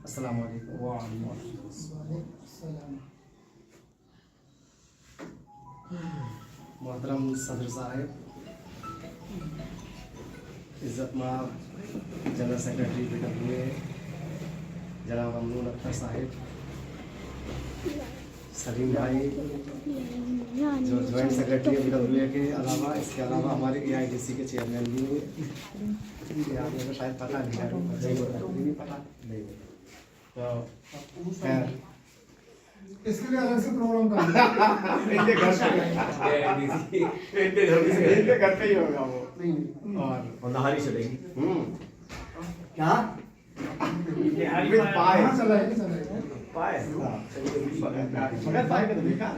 अस्सलाम वालेकुम। मोहतरम सदर साहब, इज़्ज़तमाब जनरल सेक्रेटरी PWA जनाब अमनून अख्तर साहिब, सलीम भाई जो जॉइंट सेक्रेटरी PWA के अलावा, इसके अलावा हमारे AIDC के चेयरमैन भी हैं। आपने तो शायद पता नहीं पता नहीं, तो खैर इसके लिए अलग से प्रोग्राम कर इनके घर पे ही होगा वो। और नहारी चलेगी क्या चला है पाए मगर भाई का तो देखा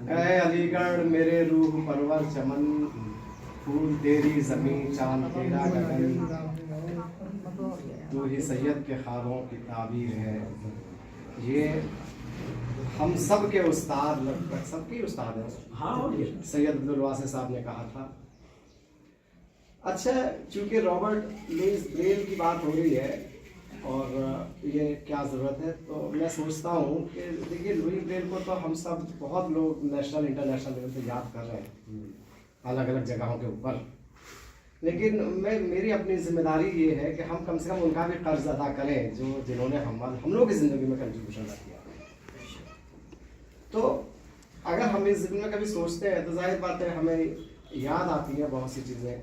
ऐ अलीगढ़ मेरे रूह परवर चमन, फूल तेरी जमीन चांद तेरा गगन, तू ही सैयद के ख्वाबों की ताबीर है। ये हम सब के उस्ताद, लगभग सबके उस्ताद हैं। हाँ, सैयद अब्दुल वासिफ साहब ने कहा था। अच्छा, चूंकि रॉबर्ट लुईस ब्रेल की बात हो रही है और ये क्या ज़रूरत है, तो मैं सोचता हूँ कि देखिए लुईस ब्रेल को तो हम सब बहुत लोग नेशनल इंटरनेशनल लेवल पे याद कर रहे हैं अलग अलग जगहों के ऊपर, लेकिन मेरी अपनी जिम्मेदारी ये है कि हम कम से कम उनका भी कर्ज अदा करें जिन्होंने हम लोग की ज़िंदगी में कंट्रीब्यूशन किया। तो अगर हम इस ज़िंदगी में कभी सोचते हैं तो जाहिर बात है हमें याद आती है बहुत सी चीज़ें।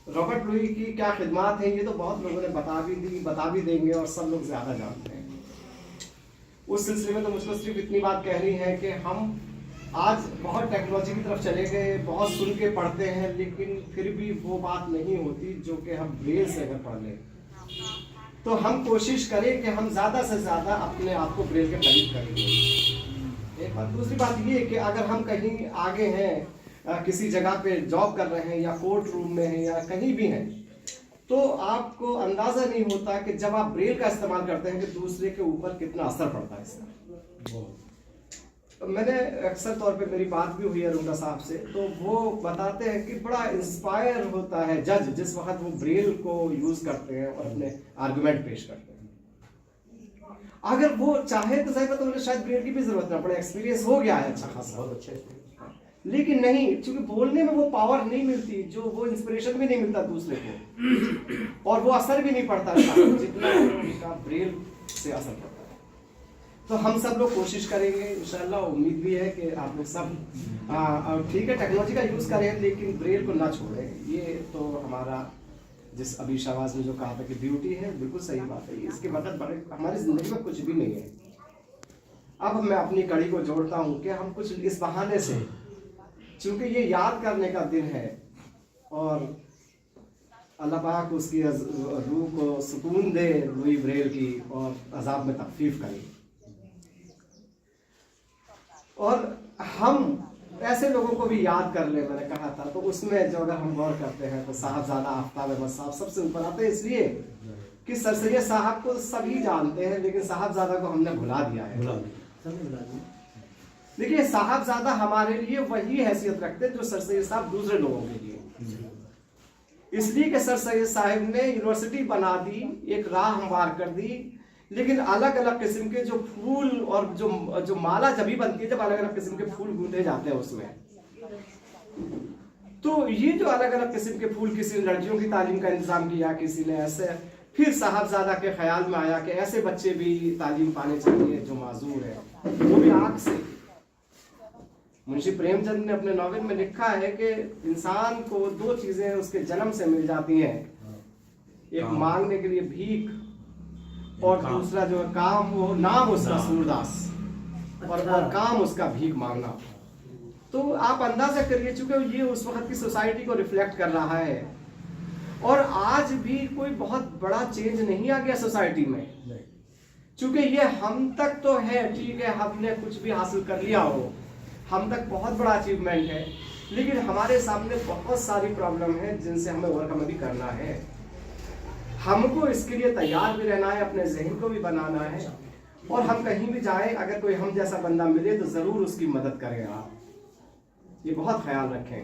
रॉबर्ट लुई की क्या खिदमात हैं ये तो बहुत लोगों ने बता भी देंगे और सब लोग ज़्यादा जानते हैं। उस सिलसिले में तो मुझको सिर्फ इतनी बात कहनी है कि हम आज बहुत टेक्नोलॉजी की तरफ चले गए, बहुत सुन के पढ़ते हैं, लेकिन फिर भी वो बात नहीं होती जो कि हम ब्रेल से अगर पढ़ लें तो हम कोशिश करें कि हम ज़्यादा से ज़्यादा अपने आप को ब्रेल के करीब करेंगे। एक बात, दूसरी बात ये कि अगर हम कहीं आगे हैं, किसी जगह पे जॉब कर रहे हैं या कोर्ट रूम में हैं या कहीं भी हैं, तो आपको अंदाज़ा नहीं होता कि जब आप ब्रेल का इस्तेमाल करते हैं कि दूसरे के ऊपर कितना असर पड़ता है इसका। मैंने अक्सर तौर पे मेरी बात भी हुई है रुंगा साहब से, तो वो बताते हैं कि बड़ा इंस्पायर होता है जज जिस वक्त वो ब्रेल को यूज़ करते हैं और अपने आर्गुमेंट पेश करते हैं। अगर वो चाहे तो सही तो उन्हें शायद ब्रेल की भी जरूरत ना पड़े, एक्सपीरियंस हो गया है अच्छा खासा, बहुत अच्छे। लेकिन नहीं, क्योंकि बोलने में वो पावर नहीं मिलती, जो वो इंस्पिरेशन भी नहीं मिलता दूसरे को, और वो असर भी नहीं पड़ता जितना उनका ब्रेल से असर पड़ता है। तो हम सब लोग कोशिश करेंगे इंशाल्लाह, उम्मीद भी है कि आप लोग सब ठीक है टेक्नोलॉजी का यूज़ करें लेकिन ब्रेल को ना छोड़ें। ये तो हमारा जिस अभी शहबाज ने जो कहा था कि ड्यूटी है, बिल्कुल सही बात है। इसके मतलब हमारी ज़िंदगी में कुछ भी नहीं है। अब मैं अपनी कड़ी को जोड़ता हूँ कि हम कुछ इस बहाने से, चूँकि ये याद करने का दिन है और अल्लाह पाक उसकी रूह को सुकून दे लुई ब्रेल की और अजाब में तखफीफ करे, और हम ऐसे लोगों को भी याद कर ले। मैंने कहा था तो उसमें जो अगर हम गौर करते हैं तो साहबजादा आफ्ताब अहमद साहब सबसे ऊपर आते हैं, इसलिए कि सर सैयद साहब को सभी जानते हैं लेकिन साहबजादा को हमने भुला दिया है। देखिए साहबजादा हमारे लिए वही हैसियत रखते हैं जो सर सैयद साहब दूसरे लोगों के लिए, इसलिए कि सर सैयद साहब ने यूनिवर्सिटी बना दी, एक राह हमवार कर दी, लेकिन अलग अलग किस्म के जो फूल और जो माला जब भी बनती है जब अलग अलग किस्म के फूल गूंथे जाते हैं उसमें, तो ये जो अलग अलग किस्म के फूल, किसी ने लड़कियों की तालीम का इंतजाम किया, किसी ने ऐसे, फिर साहबजादा के ख्याल में आया कि ऐसे बच्चे भी तालीम पाने चाहिए जो माजूर है, वो भी आँख से। मुंशी प्रेमचंद ने अपने नॉवेल में लिखा है कि इंसान को दो चीजें उसके जन्म से मिल जाती हैं, एक मांगने के लिए भीख और दूसरा जो काम, वो नाम उसका सूरदास और काम उसका भीख मांगना। तो आप अंदाजा करिए, चूंकि ये उस वक्त की सोसाइटी को रिफ्लेक्ट कर रहा है और आज भी कोई बहुत बड़ा चेंज नहीं आ गया सोसाइटी में, चूंकि ये हम तक तो है, ठीक है हमने कुछ भी हासिल कर लिया हो, हम तक बहुत बड़ा अचीवमेंट है, लेकिन हमारे सामने बहुत सारी प्रॉब्लम है जिनसे हमें ओवरकम भी करना है। हमको इसके लिए तैयार भी रहना है, अपने जहन को भी बनाना है और हम कहीं भी जाएं, अगर कोई हम जैसा बंदा मिले तो ज़रूर उसकी मदद करें आप, ये बहुत ख्याल रखें।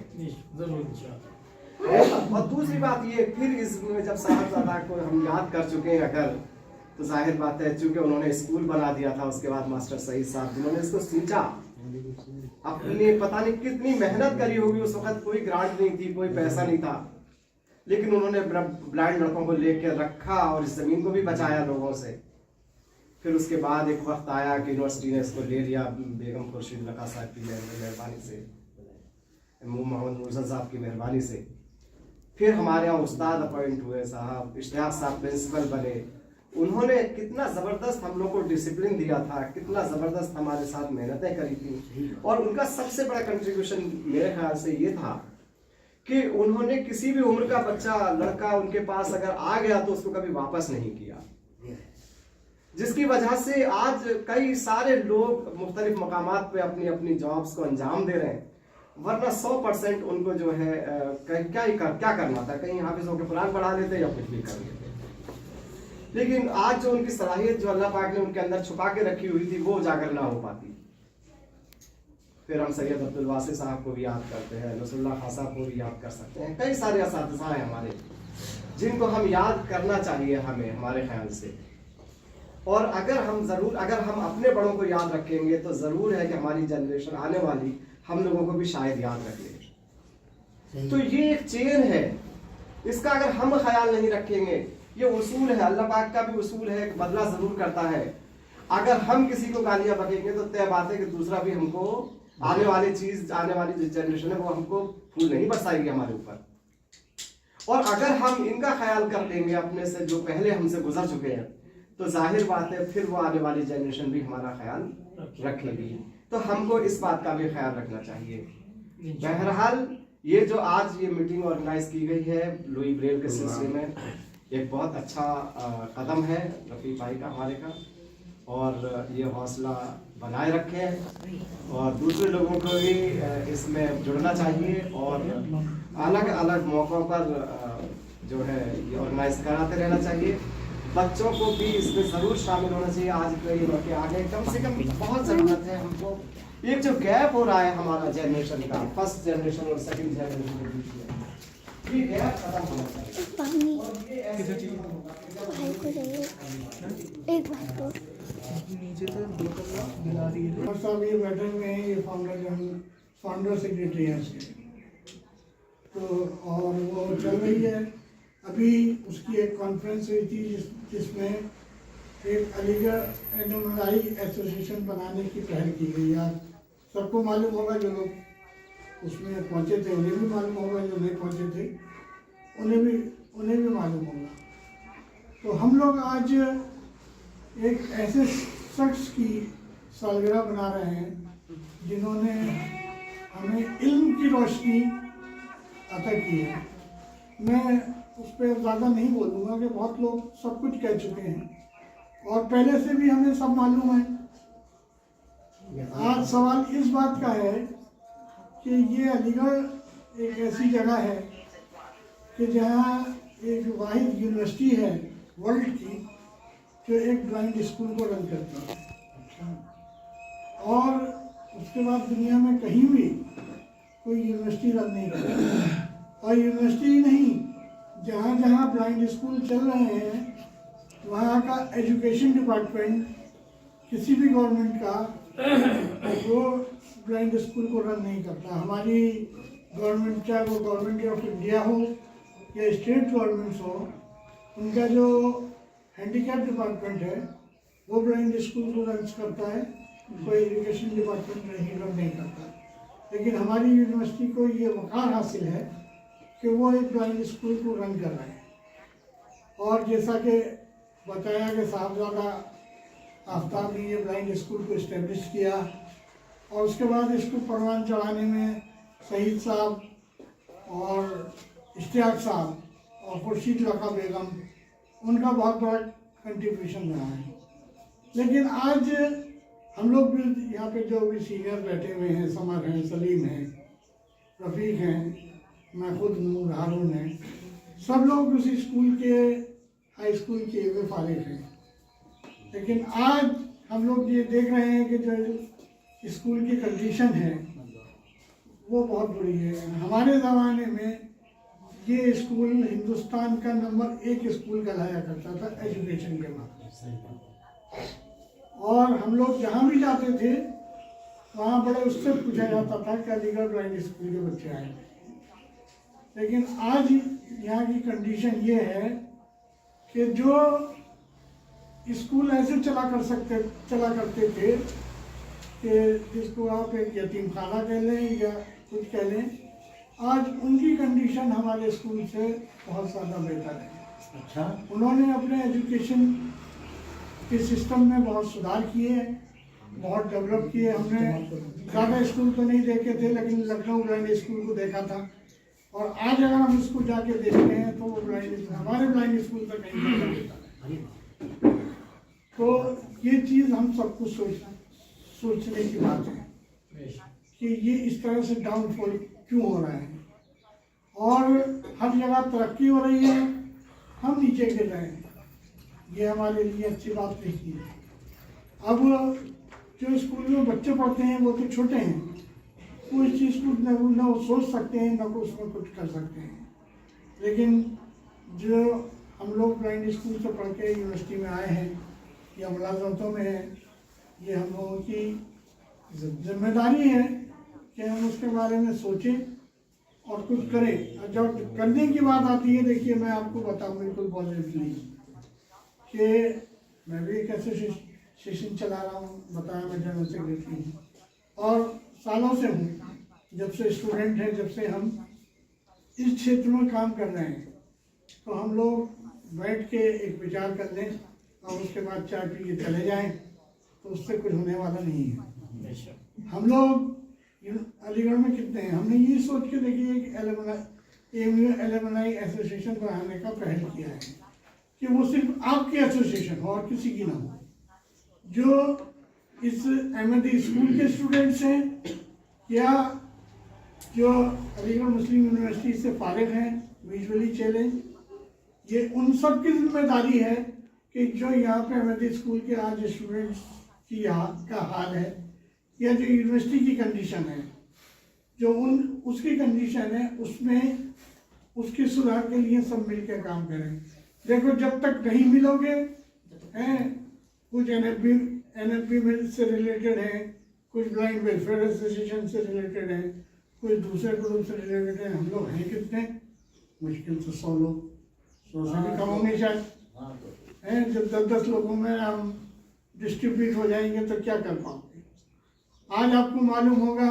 और दूसरी बात ये, फिर इसमें जब साहबजादा को हम याद कर चुके हैं अगर, तो जाहिर बात है चूंकि उन्होंने स्कूल बना दिया था, उसके बाद मास्टर सईद साहब जिन्होंने इसको सींचा, अपने पता नहीं कितनी मेहनत करी होगी, उस वक्त कोई ग्रांट नहीं थी, कोई पैसा नहीं था, लेकिन उन्होंने ब्लाइंड लड़कों को लेकर रखा और इस जमीन को भी बचाया लोगों से। फिर उसके बाद एक वक्त आया कि यूनिवर्सिटी ने इसको ले लिया बेगम खुर्शीद लका साहब की मेहरबानी से, मोहम्मद मुर्सद साहब की मेहरबानी से। फिर हमारे यहाँ उस्ताद अपॉइंट हुए साहब, इश्तियाक साहब प्रिंसिपल बने, उन्होंने कितना ज़बरदस्त हम लोग को डिसिप्लिन दिया था, कितना ज़बरदस्त हमारे साथ मेहनतें करी थी। और उनका सबसे बड़ा कंट्रीब्यूशन मेरे ख्याल से ये था कि उन्होंने किसी भी उम्र का बच्चा लड़का उनके पास अगर आ गया तो उसको कभी वापस नहीं किया, जिसकी वजह से आज कई सारे लोग मुख्तलिफ मकामात पे अपनी अपनी जॉब्स को अंजाम दे रहे हैं, वरना 100% उनको जो है क्या करना था, कहीं हाफिज होकर कुरान पढ़ा लेते या कुछ भी कर लेते। लेकिन आज जो उनकी सलाहियत जो अल्लाह पाक ने उनके अंदर छुपा के रखी हुई थी वो उजागर ना हो पाती। फिर हम सैयद अब्दुल वासिफ साहब को भी याद करते हैं, नसरुल्लाह खान साहब को भी याद कर सकते हैं, कई सारे असातिज़ा हैं हमारे जिनको हम याद करना चाहिए हमें हमारे ख्याल से। और अगर हम अपने बड़ों को याद रखेंगे तो ज़रूर है कि हमारी जनरेशन आने वाली हम लोगों को भी शायद याद रख ले। तो ये एक चेन है, इसका अगर हम ख्याल नहीं रखेंगे, ये उसूल है, अल्लाह पाक का भी उसूल है, बदला ज़रूर करता है। अगर हम किसी को गालियाँ बकेंगे तो तय बात है कि दूसरा भी हमको आने वाली जो जनरेशन है वो हमको फूल नहीं बरसाएगी हमारे ऊपर। और अगर हम इनका ख्याल कर लेंगे अपने से जो पहले हमसे गुजर चुके हैं, तो जाहिर बात है फिर वो आने वाली जनरेशन भी हमारा ख्याल रखेगी। तो हमको इस बात का भी ख्याल रखना चाहिए। बहरहाल ये जो आज ये मीटिंग ऑर्गेनाइज की गई है लुई ब्रेल के सिलसिले में, एक बहुत अच्छा कदम है रफ़ीक भाई का हमारे का, और ये हौसला बनाए रखें और दूसरे लोगों को भी इसमें जुड़ना चाहिए और अलग अलग मौक़ों पर जो है ये ऑर्गेनाइज कराते रहना चाहिए। बच्चों को भी इसमें ज़रूर शामिल होना चाहिए। आज कई लड़के आगे कम से कम बहुत ज़रूरत है हमको। एक जो गैप हो रहा है हमारा जनरेशन का, फर्स्ट जनरेशन और सेकंड जनरेशन के बीच में, ये गैप खत्म होना चाहिए। और ये ऐसे साहब ये बैठे हुए हैं, ये फाउंडर सेक्रेटरी हैं इसके, तो और वो चल रही है। अभी उसकी एक कॉन्फ्रेंस हुई थी जिसमें एक अलीगढ़ एलुमनाई एसोसिएशन बनाने की पहल की गई। यार सबको मालूम होगा, जो लोग उसमें पहुंचे थे उन्हें भी मालूम होगा, जो नहीं पहुंचे थे उन्हें भी मालूम होगा। तो हम लोग आज एक ऐसे शख्स की सालगिरह बना रहे हैं जिन्होंने हमें इल्म की रोशनी अता की है। मैं उस पर ज़्यादा नहीं बोलूँगा कि बहुत लोग सब कुछ कह चुके हैं और पहले से भी हमें सब मालूम है। आज सवाल इस बात का है कि ये अलीगढ़ एक ऐसी जगह है कि जहाँ एक वाहिद यूनिवर्सिटी है वर्ल्ड की जो एक ब्लाइंड स्कूल को रन करती है, और उसके बाद दुनिया में कहीं भी कोई यूनिवर्सिटी रन नहीं करती। और यूनिवर्सिटी ही नहीं, जहाँ जहाँ ब्लाइंड स्कूल चल रहे हैं वहाँ का एजुकेशन डिपार्टमेंट किसी भी गवर्नमेंट का वो ब्लाइंड स्कूल को रन नहीं करता। हमारी गवर्नमेंट, चाहे वो गवर्नमेंट ऑफ इंडिया हो या स्टेट गवर्नमेंट्स हो, उनका जो हैंडीकैप डिपार्टमेंट है वो ब्लाइंड स्कूल को रन करता है, कोई एजुकेशन डिपार्टमेंट नहीं रन नहीं करता। लेकिन हमारी यूनिवर्सिटी को ये वक़ार हासिल है कि वो एक ब्लाइंड स्कूल को रन कर रहे हैं। और जैसा कि बताया कि साहबजादा आफ्ताब ने ये ब्लाइंड स्कूल को इस्टेब्लिश किया और उसके बाद इसको परवान चढ़ाने में सईद साहब और इश्तियाक साहब और खुर्शीद लका बेगम, उनका बहुत बड़ा कंट्रीब्यूशन रहा है। लेकिन आज हम लोग भी यहाँ पे जो भी सीनियर बैठे हुए हैं, समर हैं, सलीम हैं, रफ़ीक हैं, मैं खुद हूँ, हारून है, सब लोग उसी स्कूल के हाई स्कूल के वे फारिग हैं। लेकिन आज हम लोग ये देख रहे हैं कि जो स्कूल की कंडीशन है वो बहुत बुरी है। हमारे ज़माने में ये स्कूल हिंदुस्तान का नंबर 1 स्कूल कहलाया करता था एजुकेशन के मामले से, और हम लोग जहाँ भी जाते थे वहाँ बड़े उससे पूछा जाता था कि अलीगढ़ ब्लाइंड स्कूल के बच्चे आए। लेकिन आज यहाँ की कंडीशन ये है कि जो स्कूल ऐसे चला करते थे कि जिसको आप एक यतीम खाना कह लें या कुछ कह लें, आज उनकी कंडीशन हमारे स्कूल से बहुत ज़्यादा बेहतर है। अच्छा, उन्होंने अपने एजुकेशन के सिस्टम में बहुत सुधार किए, बहुत डेवलप किए। हमने ज़्यादा स्कूल तो नहीं देखे थे, लेकिन लखनऊ ब्लाइंड स्कूल को देखा था, और आज अगर हम इसको जाके देखते हैं तो वो हमारे ब्लाइंड स्कूल से कहीं ज़्यादा बेहतर है। तो ये चीज़ हम सबको सोचने की बात है कि ये इस तरह से डाउनफॉल क्यों हो रहा है, और हर जगह तरक्की हो रही है, हम नीचे गिर रहे हैं। ये हमारे लिए अच्छी बात नहीं है। अब जो स्कूल में बच्चे पढ़ते हैं वो तो छोटे हैं, वो इस चीज़ को न वो सोच सकते हैं, न को उसमें कुछ कर सकते हैं। लेकिन जो हम लोग ब्लाइंड स्कूल से पढ़ के यूनिवर्सिटी में आए हैं या मुलाजमतों में हैं, ये हम लोगों की जिम्मेदारी है कि हम उसके बारे में सोचें और कुछ करें। और जब करने की बात आती है, देखिए मैं आपको बताऊँ बिल्कुल पॉजिटिवली कि मैं भी एक एसोसिएशन चला रहा हूँ, बताया मैं जनरल सेक्रेटरी हूँ, और सालों से हूँ, जब से स्टूडेंट हैं, जब से हम इस क्षेत्र में काम कर रहे हैं। तो हम लोग बैठ के एक विचार कर लें और उसके बाद चाय पी के चले जाएं, तो उससे कुछ होने वाला नहीं है। हम लोग अलीगढ़ में कितने हैं, हमने ये सोच के देखिए एक एलुमनाई एसोसिएशन बनाने का पहल किया है कि वो सिर्फ आपकी एसोसिएशन हो और किसी की ना हो। जो इस अहमदी स्कूल के स्टूडेंट्स हैं या जो अलीगढ़ मुस्लिम यूनिवर्सिटी से फारिग हैं, विजुअली चैलेंज, ये उन सब की जिम्मेदारी है कि जो यहाँ पे अहमदी स्कूल के आज स्टूडेंट्स की का हाल है या जो यूनिवर्सिटी की कंडीशन है, जो उसकी कंडीशन है, उसमें उसके सुधार के लिए सब मिलकर काम करें। देखो, जब तक नहीं मिलोगे हैं, कुछ एनएफबी से रिलेटेड है, कुछ ब्लाइंड वेलफेयर एसोसिएशन से रिलेटेड है, कुछ दूसरे ग्रुप से रिलेटेड है। हम लोग हैं कितने, मुश्किल से 100 लोग, 100 से भी कम होंगे शायद हैं। जब 10-10 लोगों में हम डिस्ट्रीब्यूट हो जाएंगे तो क्या कर पाओगे। आज आपको मालूम होगा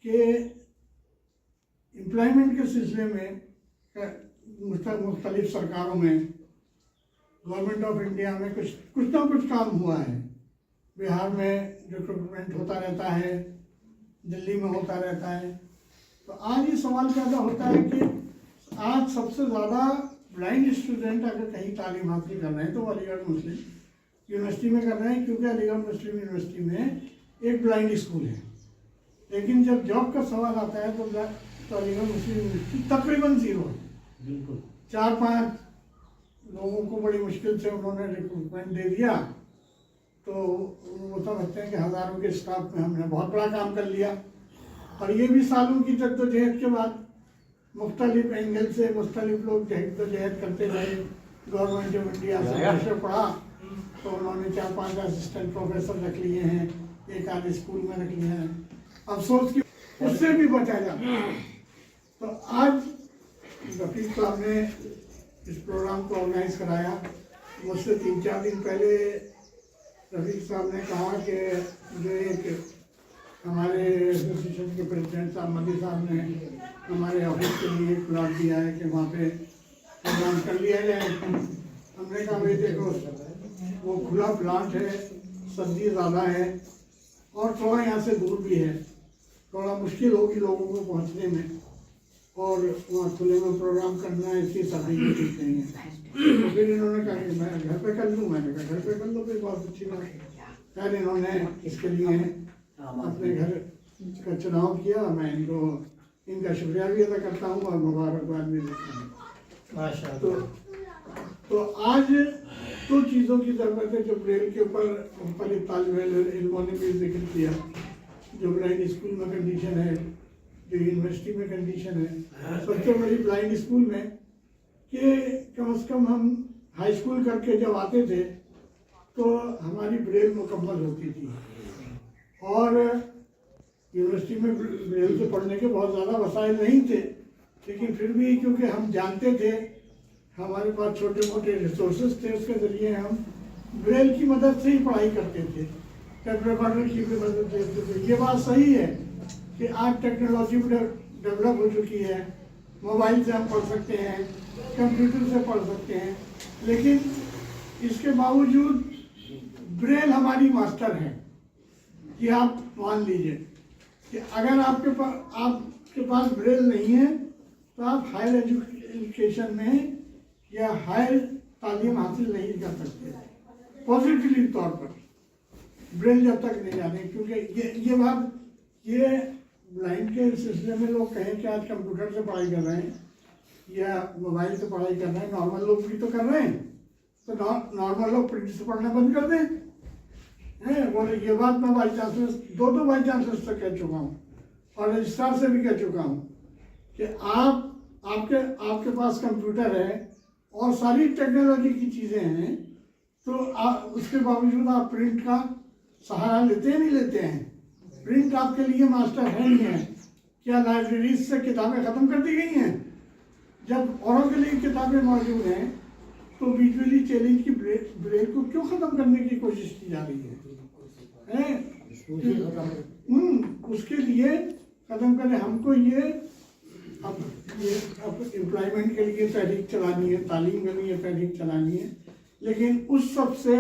कि एम्प्लॉयमेंट के सिलसिले में मुख्तलिफ सरकारों में, गवर्नमेंट ऑफ इंडिया में कुछ ना कुछ काम हुआ है। बिहार में रिक्रूटमेंट होता रहता है, दिल्ली में होता रहता है। तो आज ये सवाल पैदा होता है कि आज सबसे ज़्यादा ब्लाइंड स्टूडेंट अगर कहीं तालीम हासिल कर रहे हैं तो अलीगढ़ मुस्लिम यूनिवर्सिटी में कर रहे हैं, क्योंकि अलीगढ़ मुस्लिम यूनिवर्सिटी में एक ब्लाइंड स्कूल है। लेकिन जब जॉब का सवाल आता है तो अलीगढ़ मुस्लिम यूनिवर्सिटी तकरीबन 0 है। बिल्कुल 4-5 लोगों को बड़ी मुश्किल से उन्होंने रिक्रूटमेंट दे दिया, तो वो समझते हैं कि हज़ारों के स्टाफ में हमने बहुत बड़ा काम कर लिया। और ये भी सालों की जद्दोजहद के बाद मुख्तलिफ एंगल से मुख्तलिफ लोग जद्दोजहद करते रहे। गवर्नमेंट ऑफ इंडिया से प्रेशर पड़ा तो उन्होंने 4-5 असिस्टेंट प्रोफेसर रख लिए हैं, एक आध स्कूल में रख लिया है। अफसोस की उससे भी बचा जाता। तो आज रफीक साहब ने इस प्रोग्राम को ऑर्गेनाइज कराया। मुझसे 3-4 दिन पहले रफीक साहब ने कहा कि जो एक हमारे एसोसिएशन के प्रेसिडेंट साहब मदी साहब ने हमारे ऑफिस के लिए प्लाट दिया है कि वहाँ पे प्रोग्राम कर लिया जाए। हमने कहा भाई देखो, वो खुला प्लाट है, सब्जी ज़्यादा है और थोड़ा यहाँ से दूर भी है, थोड़ा मुश्किल होगी लोगों को पहुँचने में, और वहाँ खुले में प्रोग्राम करना इसकी सभी ठीक नहीं है। तो फिर इन्होंने कहा कि मैं घर पे कर लूँ। मैंने कहा घर पे कर लो, फिर बहुत अच्छी बात है। खैर इन्होंने इसके लिए अपने घर का चुनाव किया। मैं इनका शुक्रिया भी अदा करता हूँ और मुबारकबाद भी देता हूँ। तो आज दो चीज़ों की ज़रूरत है जो ब्रेल के ऊपर मुख्तलिफ तालिब इल्मों ने भी जिक्र किया। जो ब्लाइंड स्कूल में कंडीशन है, जो यूनिवर्सिटी में कंडीशन है, सबसे बड़ी ब्लाइंड स्कूल में कि कम से कम हम हाई स्कूल करके जब आते थे तो हमारी ब्रेल मुकम्मल होती थी, और यूनिवर्सिटी में ब्रेल से पढ़ने के बहुत ज़्यादा वसाइल नहीं थे, लेकिन फिर भी क्योंकि हम जानते थे, हमारे पास छोटे मोटे रिसोर्सेज थे, उसके ज़रिए हम ब्रेल की मदद से ही पढ़ाई करते थे, टेप रिकॉर्डर की भी मदद लेते थे। ये बात सही है कि आज टेक्नोलॉजी डेवलप हो चुकी है, मोबाइल से हम पढ़ सकते हैं, कंप्यूटर से पढ़ सकते हैं, लेकिन इसके बावजूद ब्रेल हमारी मास्टर है। ये आप मान लीजिए कि अगर आपके पास ब्रेल नहीं है तो आप हायर एजुकेशन में या हायर तालीम हासिल नहीं कर सकते पॉजिटिवली तौर पर, ब्रेल जब तक नहीं जाने। क्योंकि ये बात, ये ब्लाइंड के सिलसिले में लोग कहें कि आज कंप्यूटर से पढ़ाई कर रहे हैं या मोबाइल से पढ़ाई कर रहे हैं, नॉर्मल लोग भी तो कर रहे हैं, तो नॉर्मल लोग प्रिंट से पढ़ना बंद कर दें हैं। बोले ये बात मैं बाई चांसलर, दो बाई चांसलर से कह चुका हूँ और रजिस्ट्रार से भी कह चुका हूँ कि आपके पास कंप्यूटर है और सारी टेक्नोलॉजी की चीज़ें हैं, तो उसके बावजूद आप प्रिंट का सहारा लेते हैं नहीं लेते हैं। प्रिंट आपके लिए मास्टर है नहीं है। क्या लाइब्रेरीज से किताबें ख़त्म कर दी गई हैं? जब औरों के लिए किताबें मौजूद हैं तो विजुअली चैलेंज की ब्रेल को क्यों ख़त्म करने की कोशिश की जा रही है? उसके लिए ख़त्म करें। हमको ये अब एम्प्लॉयमेंट के लिए तहरीक चलानी है, तालीम के लिए तहरीक चलानी है, लेकिन उस सब से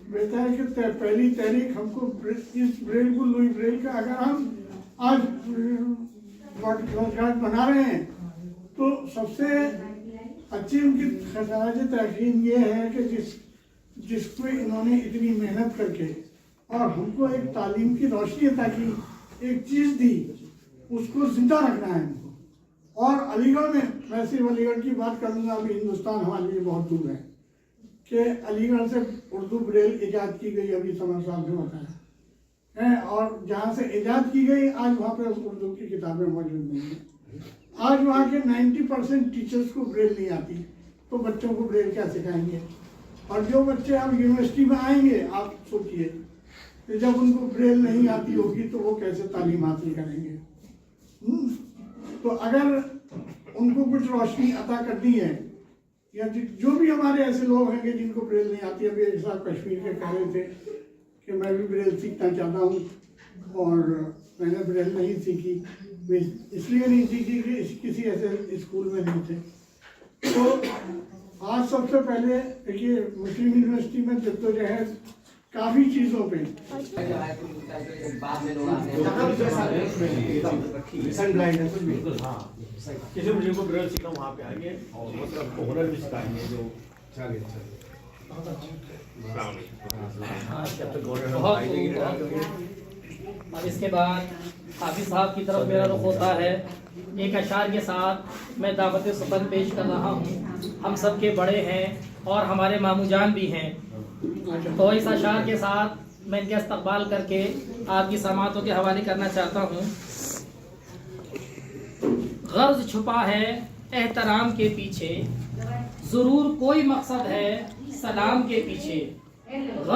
बेहतर है कि पहली तहरीक हमको इस ब्रेल को, लुई ब्रेल का अगर हम आज रोजगार बना रहे हैं तो सबसे अच्छी उनकी खराज तहरीम ये है कि जिसको इन्होंने इतनी मेहनत करके और हमको एक तालीम की रोशनी अता की, एक चीज़ दी, उसको जिंदा रखना है हमको। और अलीगढ़ में, मैं सिर्फ अलीगढ़ की बात करूँगा, अभी हिंदुस्तान हमारे लिए बहुत दूर है, कि अलीगढ़ से उर्दू ब्रेल ईजाद की गई, अभी समर साहब ने बताया है, और जहाँ से ईजाद की गई आज वहाँ पे उर्दू की किताबें मौजूद नहीं हैं। आज वहाँ के 90% टीचर्स को ब्रेल नहीं आती, तो बच्चों को ब्रेल क्या सिखाएंगे? और जो बच्चे अब यूनिवर्सिटी में आएंगे, आप सोचिए कि जब उनको ब्रेल नहीं आती होगी तो वो कैसे तालीम हासिल करेंगे? तो अगर उनको कुछ रोशनी अता करनी है, या जो भी हमारे ऐसे लोग हैं जिनको ब्रेल नहीं आती, अभी एक साहब कश्मीर के कह रहे थे कि मैं भी ब्रेल सीखना चाहता हूँ और मैंने ब्रेल नहीं सीखी, इसलिए नहीं सीखी कि किसी ऐसे स्कूल में नहीं थे। तो आज सबसे पहले देखिए, मुस्लिम यूनिवर्सिटी में जद्दोजहद काफ़ी चीज़ों पे किसी मुझे को ब्रेल सीखना वहाँ पे आएंगे और मतलब हुनर भी सिखाएंगे जो अब इसके बाद हाफिज साहब की तरफ मेरा रुख होता है। एक अशार के साथ मैं दावत सुपन पेश कर रहा हूँ। हम सब के बड़े हैं और हमारे मामूजान भी हैं, तो इस अशार के साथ मैं इनका इस्तकबाल करके आपकी समातों के हवाले करना चाहता हूँ। गर्ज छुपा है एहतराम के पीछे, ज़रूर कोई मकसद है सलाम के पीछे।